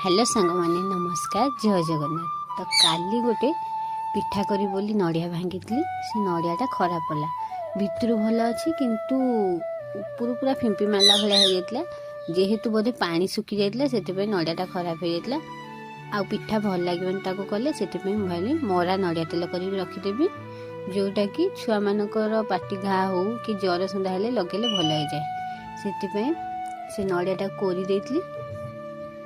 Hello सांग माने नमस्कार जय जगन्नाथ। तो काली गोटे पिठा करी बोली नड़िया भांगी से नड़ियाटा खराब पड़ा भितर भल अच्छी किंतु ऊपर पूरा फिंपी मारला भाया हो जाता जेहेतु बोधे पानी सुखी जाता से नड़ियाटा खराब हो जाता आउ पिठा भल लगे कले से भाई मरा नड़िया तेल कर रखिदेवी जोटा कि छुआ मानकर पाटी घा हो कि जर सुंदा हेले लगेले भल हो जाए से नड़ियाटा कोरी देती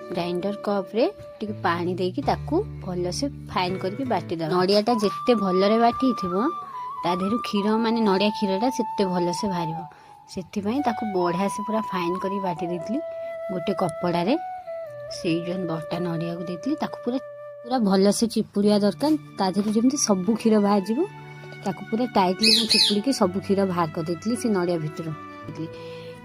ग्राइंडर कप रे टिके पानी देकी ताकू भल से फाइन करके बाटी दे नड़ियाटा जिते भलरे बाटी थिबो ता देहरु क्षीर माने नड़िया क्षीरटा सेते भल से बाहरिबो सेथिपई ताकू बढ़िया से पूरा फाइन करी बाटी देतली गोटे कपड़ा रे सेई जन बटा नड़िया को देतली ताकू पूरा पूरा भल से चिपुड़िया दरकार ता देहरु जेमति सब क्षीर बाहर जिवो ताकू पूरा टाइटली चिपुड़ी के सब क्षीर बाहर कर देतली से नड़िया भितर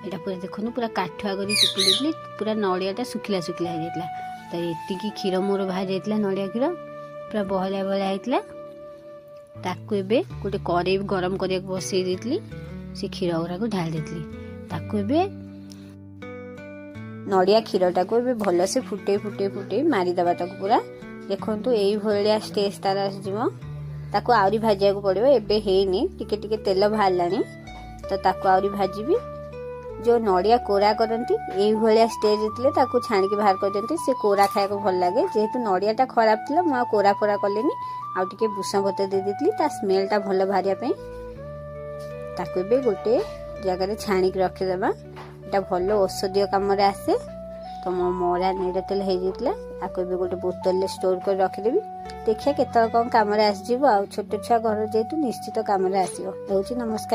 एटा पूरा देखो पूरा काठुआ कर चिपुड़ी पूरा नड़ियाटा सुखिला सुखिला हो जाता तो ये क्षीर मोर बाहर जाता नड़िया क्षीर पूरा बहलिया बहलिया होता ताकू एबे गोटे कड़े गरम करने बसई देती से क्षीर गुरा को ढाल देती ताकू एबे नड़िया क्षीरटा को एबे भल से फुटे फुटे फुटे मारिदेवा ताकू पूरा देखो यही भाया स्टेज तार आसो ताकू आहरी भाजा पड़ो एबे हेनी टिके टिके तेल बाहर तो ताकू आहरी भाजी जो नड़िया कोरा करती यही भाया स्टेज थे ताकू छाणिकी बाहर कर दिखती से कोरा खाया भल लगे जेहेतु नड़ियाटा खराब थी मुझे कोरा फोरा कलेनी आउ टिके भूषण पत्र दे देती ता स्मेलटा भल बाहरिया ताकू एबे गोटे जगह छाणिकी रखिदेवा एटा भल औषधीय कम आसे तो मो मरा नड़िया तेल हो जाता आपको गोटे बोतल स्टोर कर रखिदेवी देखिए केत कौन कम आसो आ छोट छुआ घर जेहेतु निश्चित कम आसो। नमस्कार।